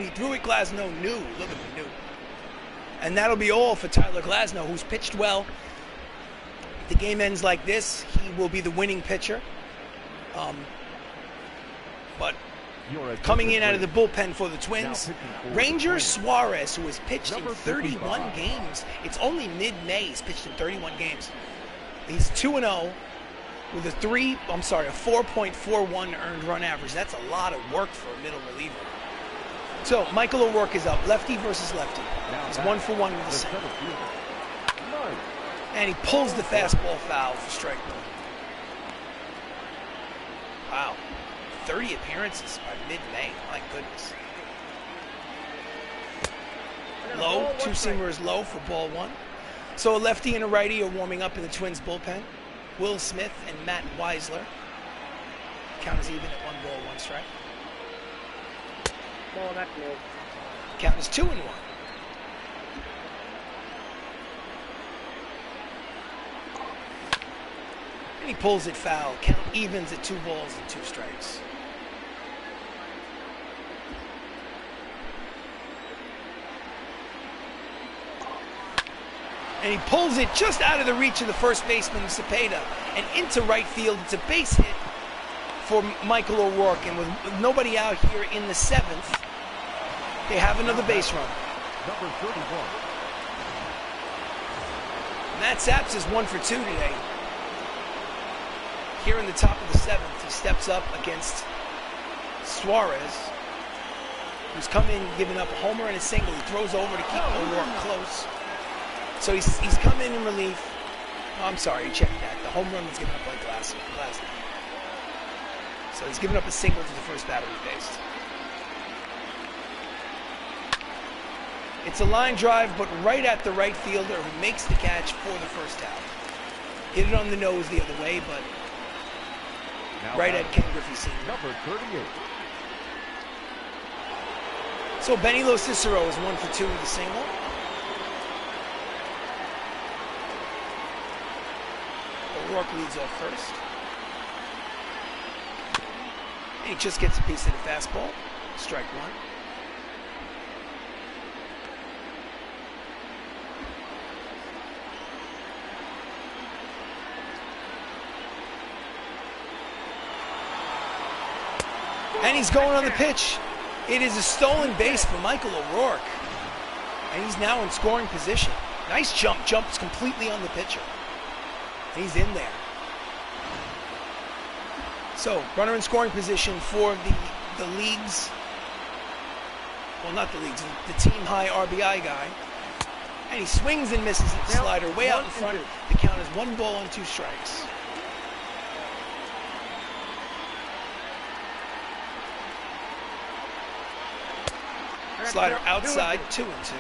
Speaker 1: he threw it, Glasnow knew. Look at him, knew. And that'll be all for Tyler Glasnow, who's pitched well. If the game ends like this, he will be the winning pitcher. But coming in out of the bullpen for the Twins, Ranger Suarez, who has pitched in 31 games. It's only mid-May. He's pitched in 31 games. He's 2-0 with a 4.41 earned run average. That's a lot of work for a middle reliever. So Michael O'Rourke is up, lefty versus lefty. He's 1 for 1 with the center. And he pulls the fastball foul for strike 1. Wow. 30 appearances by mid-May. My goodness. Low, 2-seamer is low for ball 1. So a lefty and a righty are warming up in the Twins bullpen. Will Smith and Matt Weisler. Count is even at 1 ball, 1 strike.
Speaker 3: Ball, that's low.
Speaker 1: Count is 2-1. And he pulls it foul. Count evens at 2 balls and 2 strikes. And he pulls it just out of the reach of the first baseman, Cepeda, and into right field. It's a base hit for Michael O'Rourke. And with nobody out here in the 7th, they have another base run.
Speaker 2: Number 31.
Speaker 1: Matt Saps is 1 for 2 today. Here in the top of the 7th, he steps up against Suarez, who's come in, giving up a homer and a single. He throws over to keep O'Rourke close. So he's come in relief. Oh, I'm sorry, you checked that. The home run was given up by Glasnow. So he's given up a single to the first batter he faced. It's a line drive, but right at the right fielder who makes the catch for the first out. Hit it on the nose the other way, but
Speaker 2: Now
Speaker 1: right
Speaker 2: back,
Speaker 1: at Ken Griffey Sr.
Speaker 2: number 38.
Speaker 1: So Benny Lo Cicero is 1 for 2 with a single. O'Rourke leads off first. And he just gets a piece of the fastball. Strike one. And he's going on the pitch. It is a stolen base for Michael O'Rourke. And he's now in scoring position. Nice jump. Jumps completely on the pitcher. He's in there. So, runner in scoring position for the league's, well, not the league's, the team high RBI guy. And he swings and misses at the slider way out in front. The count is 1 ball and 2 strikes. Slider outside, 2 and 2.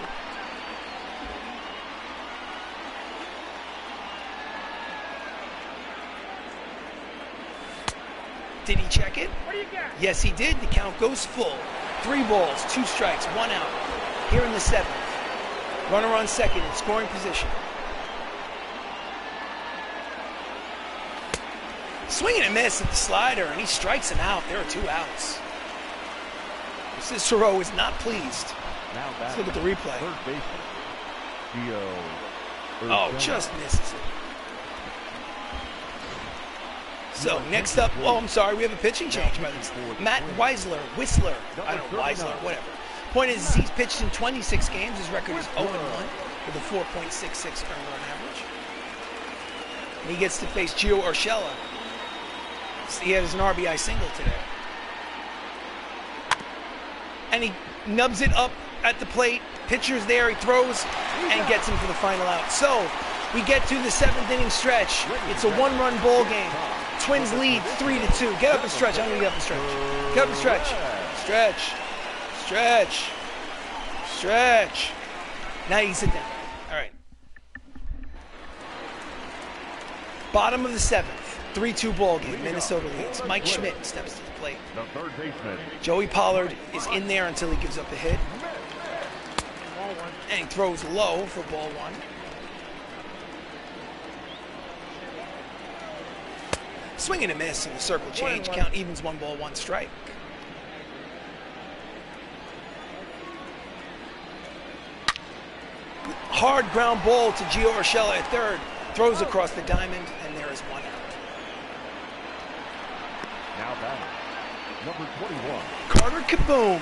Speaker 1: Did he check it?
Speaker 3: What do you got?
Speaker 1: Yes, he did. The count goes full. 3 balls, 2 strikes, 1 out. Here in the 7th. Runner on second in scoring position. Swing and a miss at the slider, and he strikes him out. There are 2 outs. Cicero is not pleased.
Speaker 2: Now back,
Speaker 1: Let's look at the replay.
Speaker 2: third baseman, Gio
Speaker 1: Oh,
Speaker 2: Urshella.
Speaker 1: just misses it. So, next up, oh, I'm sorry, we have a pitching change by this. Matt Whistler, I don't know, Weisler, whatever. Point is, he's pitched in 26 games. His record is 0-1 with a 4.66 earned run average. And he gets to face Gio Urshella. He has an RBI single today. And he nubs it up at the plate. Pitcher's there, he throws, and gets him for the final out. So, we get to the 7th inning stretch. It's a 1-run ball game. Twins lead 3-2. Get up and stretch. I'm gonna get up and stretch. Get up and stretch. Stretch. Stretch. Stretch. Now you can sit down. All right. Bottom of the 7th. 3-2 ball game. Minnesota leads. Mike Schmidt steps to the plate.
Speaker 2: The third baseman,
Speaker 1: Joey Pollard is in there until he gives up a hit. And he throws low for ball 1. Swing and a miss in the circle change. Count evens 1 ball, 1 strike. Hard ground ball to Gio Urshella at third. Throws across the diamond, and there is 1 out.
Speaker 2: now batting, number 21.
Speaker 1: Carter Kaboom.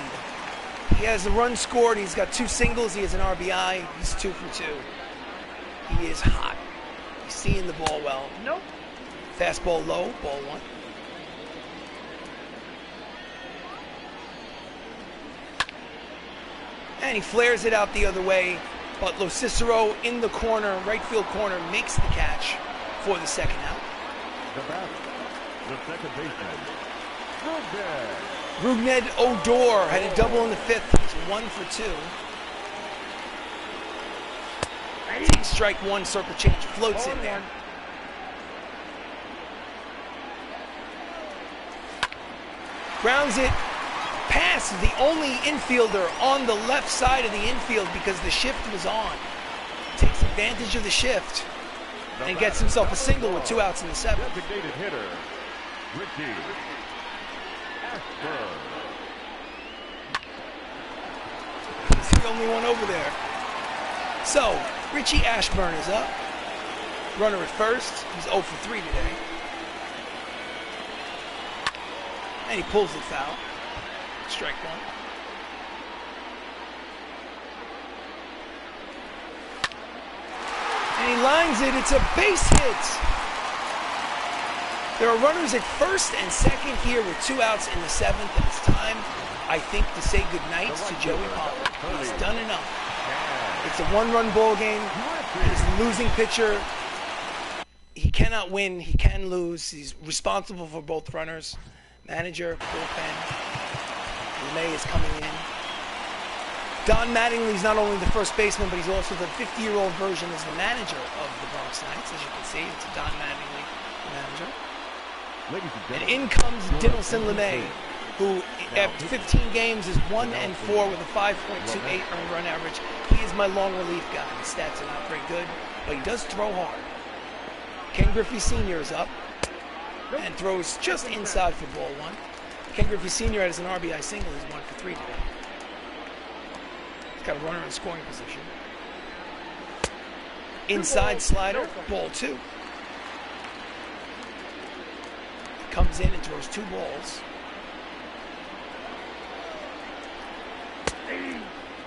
Speaker 1: He has a run scored. He's got 2 singles. He has an RBI. He's 2 for 2. He is hot. He's seeing the ball well.
Speaker 3: Nope.
Speaker 1: Fastball low, ball 1. And he flares it out the other way. But Lo Cicero in the corner, right field corner, makes the catch for the 2nd out.
Speaker 2: The batter, the second baseman, Rubin.
Speaker 1: Rugned Odor had a double in the 5th. He's 1 for 2. Takes strike 1, circle change, floats in there. Grounds it past the only infielder on the left side of the infield because the shift was on. Takes advantage of the shift and gets himself a single with 2 outs in the 7th.
Speaker 2: Designated hitter, Ricky Ashburn.
Speaker 1: He's the only one over there. So, Richie Ashburn is up. Runner at first. He's 0 for 3 today. And he pulls the foul. Strike 1. And he lines it. It's a base hit. There are runners at first and second here with 2 outs in the 7th. And it's time, I think, to say goodnight to Joey Pollard. He's done enough. It's a 1-run ball game. He's the losing pitcher. He cannot win. He can lose. He's responsible for both runners. Manager, bullpen. LeMay is coming in. Don Mattingly's not only the first baseman, but he's also the 50-year-old version as the manager of the Bronx Knights. As you can see, it's a Don Mattingly, the manager. And in comes Dinelson LeMay, who after 15 games is 1-4 with a 5.28 earned run average. He is my long relief guy. His stats are not very good, but he does throw hard. Ken Griffey Sr. is up and throws just inside for ball one. Ken Griffey Sr. has an RBI single. He's 1 for 3 today. He's got a runner in scoring position. Inside slider, ball two. Comes in and throws 2 balls.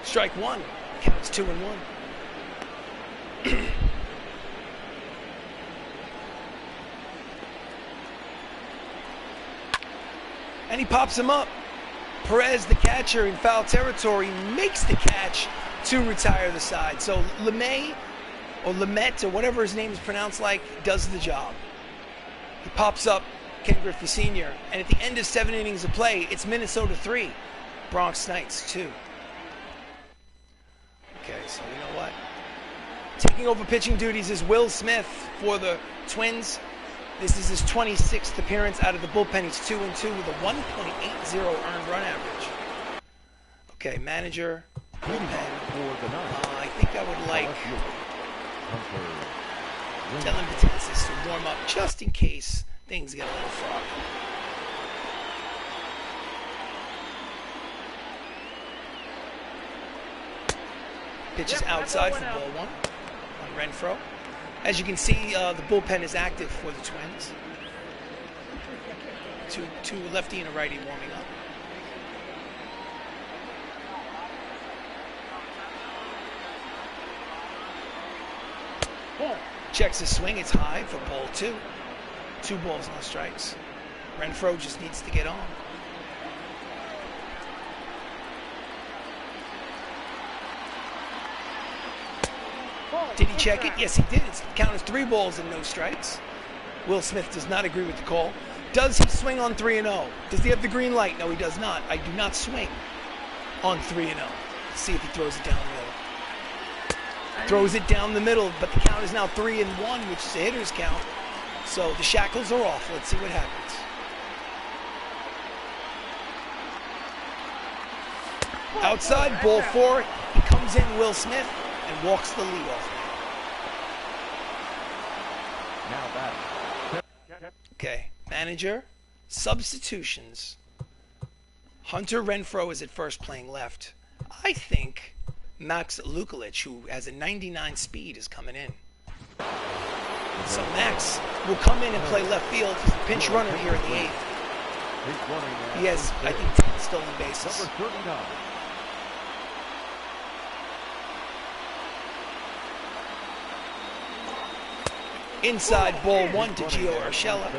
Speaker 1: Strike one. Counts 2-1. And he pops him up. Perez, the catcher in foul territory, makes the catch to retire the side. So LeMay, or Lemette, or whatever his name is pronounced like, does the job. He pops up Ken Griffey Sr. And at the end of 7 innings of play, it's Minnesota 3, Bronx Knights 2. Okay, so you know what? Taking over pitching duties is Will Smith for the Twins. This is his 26th appearance out of the bullpen. He's 2-2 with a 1.80 earned run average. Okay, manager, bullpen. I think I would like Dylan Betances to warm up just in case things get a little froggy. Pitches outside for ball one on Renfroe. As you can see, the bullpen is active for the Twins. Two lefty and a righty warming up. Checks his swing, it's high for ball two. 2 balls, no strikes. Renfroe just needs to get on. Did he check it? Yes, he did. It's count as 3 balls and no strikes. Will Smith does not agree with the call. Does he swing on 3-0? Does he have the green light? No, he does not. I do not swing on 3-0. Let's see if he throws it down the middle. Throws it down the middle, but the count is now 3-1, which is a hitter's count. So the shackles are off. Let's see what happens. Outside, ball 4. He comes in, Will Smith, and walks the leadoff man. Okay, manager, substitutions. Hunter Renfroe is at first playing left. I think Max Lukulich, who has a 99 speed, is coming in. So Max will come in and play left field. He's a pinch runner here in the 8th. He has, I think, 10 stolen bases. Inside, ball 1 to Gio Urshella.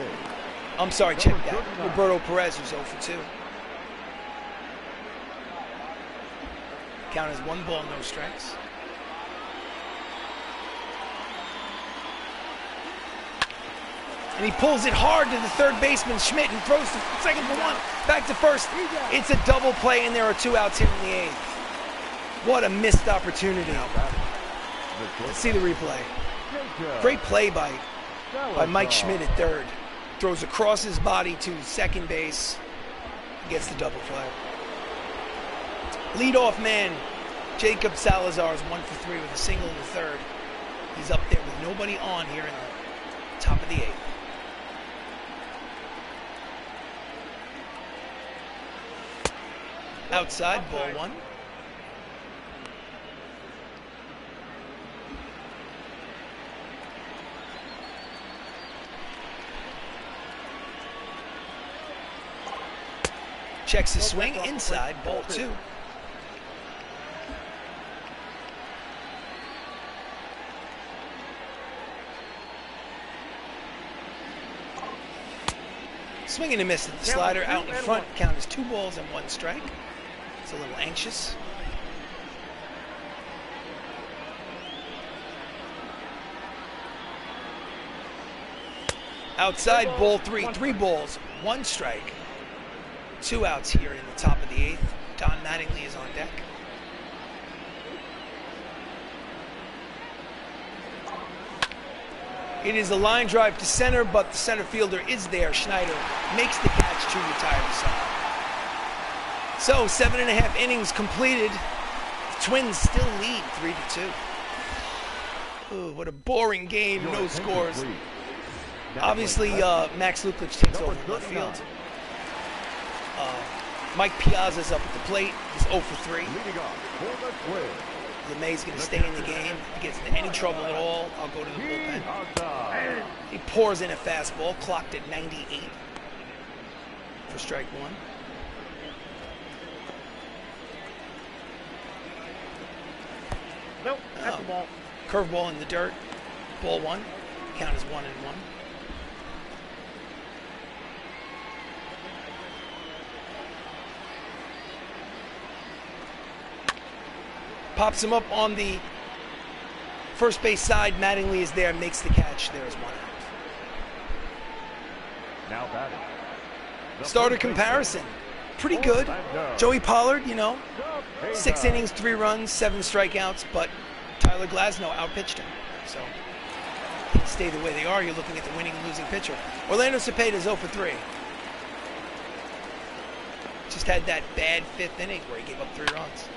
Speaker 1: I'm sorry, check that. Roberto Perez, who's 0 for 2. Count as 1 ball, no strikes. And he pulls it hard to the third baseman, Schmidt, who throws to second for 1. Back to first. It's a double play, and there are 2 outs here in the 8th. What a missed opportunity. Let's see the replay. Great play by Mike Schmidt at third. Throws across his body to second base. Gets the double play. Leadoff man, Jacob Salazar is 1 for 3 with a single in the third. He's up there with nobody on here in the top of the 8th. Outside, ball 1. Checks his swing, inside, ball 2. Swing and a miss at the slider, out in front. Count is 2 balls and 1 strike. It's a little anxious. Outside, ball 3. 3 balls, 1 strike. 2 outs here in the top of the 8th. Don Mattingly is on deck. It is a line drive to center, but the center fielder is there. Schneider makes the catch to retire the side. So 7.5 innings completed. The Twins still lead 3-2. Ooh, what a boring game, no scores. Obviously, Max Lukic takes over left field. Mike Piazza's up at the plate. He's 0 for 3. LeMay's going to stay in the game. If he gets into any trouble at all, I'll go to the bullpen. He pours in a fastball, clocked at 98 for strike one.
Speaker 3: Nope, that's a ball.
Speaker 1: Curveball in the dirt. Ball one. Count is 1-1. Pops him up on the first base side. Mattingly is there, makes the catch. There is 1 out.
Speaker 2: Now batting.
Speaker 1: Starter comparison. Pretty good. Joey Pollard, you know, 6 innings, 3 runs, 7 strikeouts, but Tyler Glasnow outpitched him. So, things stay the way they are. You're looking at the winning and losing pitcher. Orlando Cepeda's 0 for 3. Just had that bad 5th inning where he gave up 3 runs.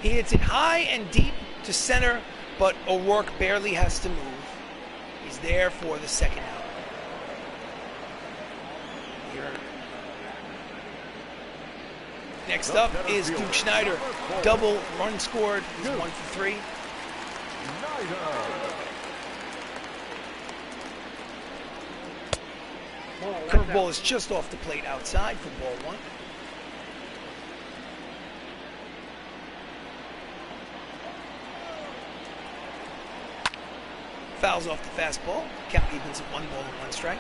Speaker 1: He hits it high and deep to center, but O'Rourke barely has to move. He's there for the 2nd out. Here. Next up is Duke Schneider. Double run scored. He's 1 for 3. Curveball is just off the plate outside for ball 1. Fouls off the fastball. Count evens at 1 ball and 1 strike.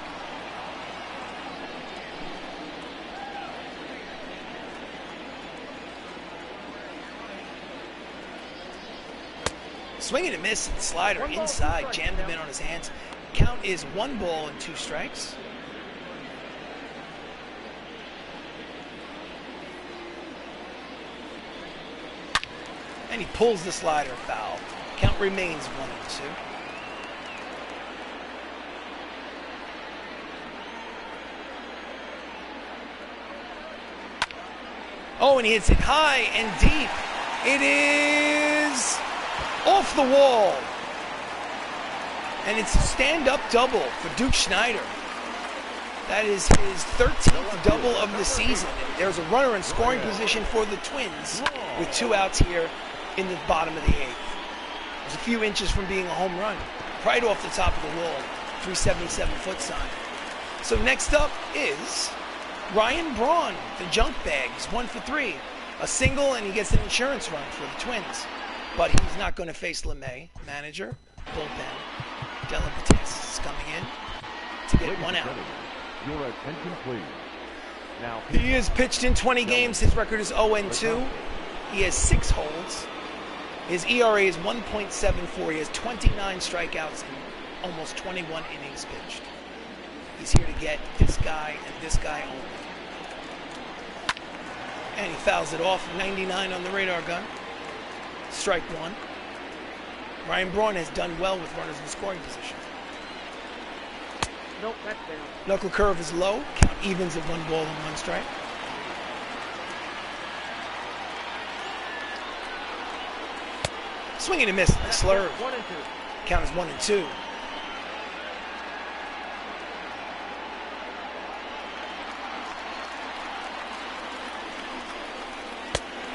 Speaker 1: Swinging and miss, and slider inside, jammed him in on his hands. Count is 1 ball and 2 strikes. And he pulls the slider, foul. Count remains 1-2. Oh, and he hits it high and deep. It is off the wall. And it's a stand-up double for Duke Schneider. That is his 13th double of the season. There's a runner in scoring position for the Twins with 2 outs here in the bottom of the 8th. It was a few inches from being a home run, right off the top of the wall, 377-foot sign. So next up is Ryan Braun, the junk bag. He's 1 for 3. A single, and he gets an insurance run for the Twins. But he's not going to face LeMay. Manager, bullpen. Dylan Bates is coming in to get 1 out.
Speaker 2: Your attention, please. Now
Speaker 1: He is pitched in 20 games. His record is 0-2. He has 6 holds. His ERA is 1.74. He has 29 strikeouts and almost 21 innings pitched. He's here to get this guy and this guy only. And he fouls it off. 99 on the radar gun. Strike 1. Ryan Braun has done well with runners in scoring position.
Speaker 3: Nope, that's down.
Speaker 1: Knuckle curve is low. Count evens at 1 ball and 1 strike. Swinging and miss. Slurve.
Speaker 3: 1-2.
Speaker 1: Count is 1-2.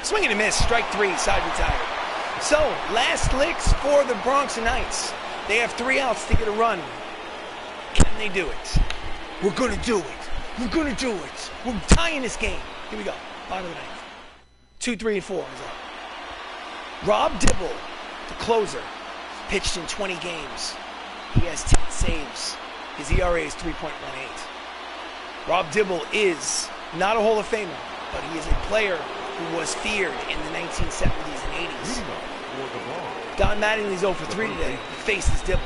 Speaker 1: Swinging and miss. Strike 3. Side retired. So, last licks for the Bronx Knights. They have 3 outs to get a run. Can they do it? We're going to do it. We're going to do it. We're tying this game. Here we go. Bottom of the 9th. 2, 3, and 4 is up. Rob Dibble, the closer, pitched in 20 games. He has 10 saves. His ERA is 3.18. Rob Dibble is not a Hall of Famer, but he is a player who was feared in the 1970s and 80s. Don Mattingly's 0 for 3 today. The face is Dibble.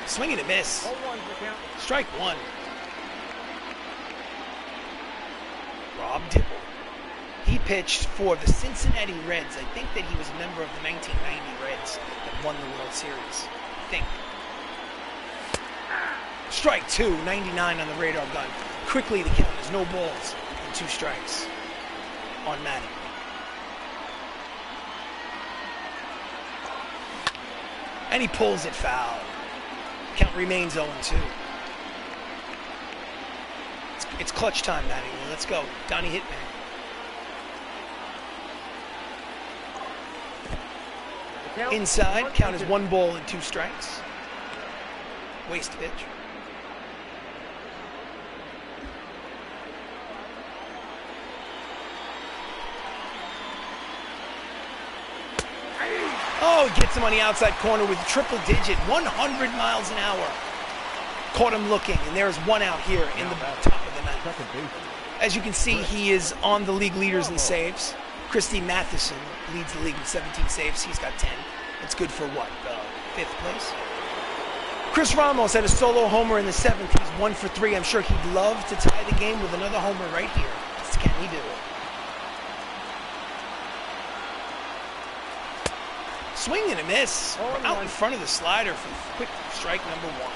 Speaker 1: Swinging and miss. Strike 1. Rob Dibble. He pitched for the Cincinnati Reds. I think that he was a member of the 1990 Reds that won the World Series. I think. Strike 2, 99 on the radar gun. Quickly the count is no balls and 2 strikes on Madden. And he pulls it foul. Count remains 0-2. It's clutch time, Matty. Let's go. Donnie Hitman. Inside, count is 1 ball and 2 strikes. Waste pitch. Oh, he gets him on the outside corner with triple digit, 100 miles an hour. Caught him looking, and there's 1 out here in the top of the ninth. As you can see, he is on the league leaders in saves. Christy Matheson leads the league with 17 saves. He's got 10. It's good for what? 5th place. Chris Ramos had a solo homer in the 7th. He's 1 for 3. I'm sure he'd love to tie the game with another homer right here. Can he do it? Swing and a miss. Out in front of the slider for quick strike number 1.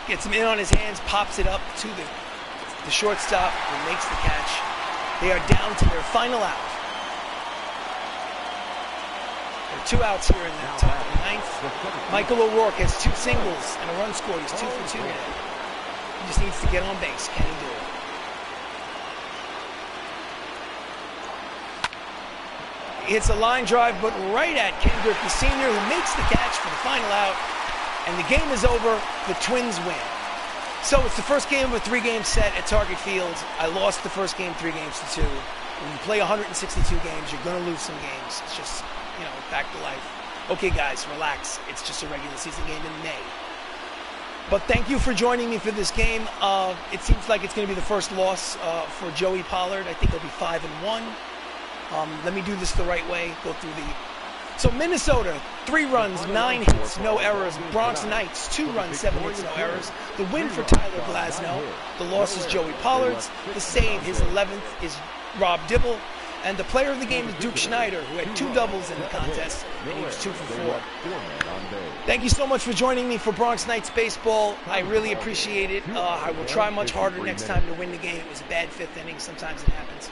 Speaker 1: Gets him in on his hands, pops it up to the shortstop, who makes the catch. They are down to their final out. There are 2 outs here in the top of the 9th. Michael O'Rourke has 2 singles and a run scored. He's 2 for 2 today. He just needs to get on base. Can he do it? Hits a line drive, but right at Kendrick, the senior, who makes the catch for the final out. And the game is over. The Twins win. So it's the first game of a 3-game set at Target Field. I lost the first game 3-2. When you play 162 games, you're going to lose some games. It's just, you know, back to life. Okay, guys, relax. It's just a regular season game in May. But thank you for joining me for this game. It seems like it's going to be the first loss for Joey Pollard. I think he'll be 5-1. Let me do this the right way. Go through the... So Minnesota, 3 runs, 9 hits, no errors. Bronx Knights, 2 runs, 7 hits, no errors. The win for Tyler Glasnow. The loss is Joey Pollard's. The save, his 11th, is Rob Dibble. And the player of the game is Duke Schneider, who had 2 doubles in the contest, and he was 2 for 4. Thank you so much for joining me for Bronx Knights Baseball. I really appreciate it. I will try much harder next time to win the game. It was a bad 5th inning. Sometimes it happens.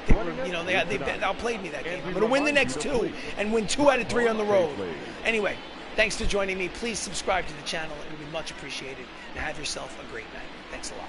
Speaker 1: They outplayed me that game. I'm going to win the next 2 and win 2 out of 3 on the road. Anyway, thanks for joining me. Please subscribe to the channel. It would be much appreciated. And have yourself a great night. Thanks a lot.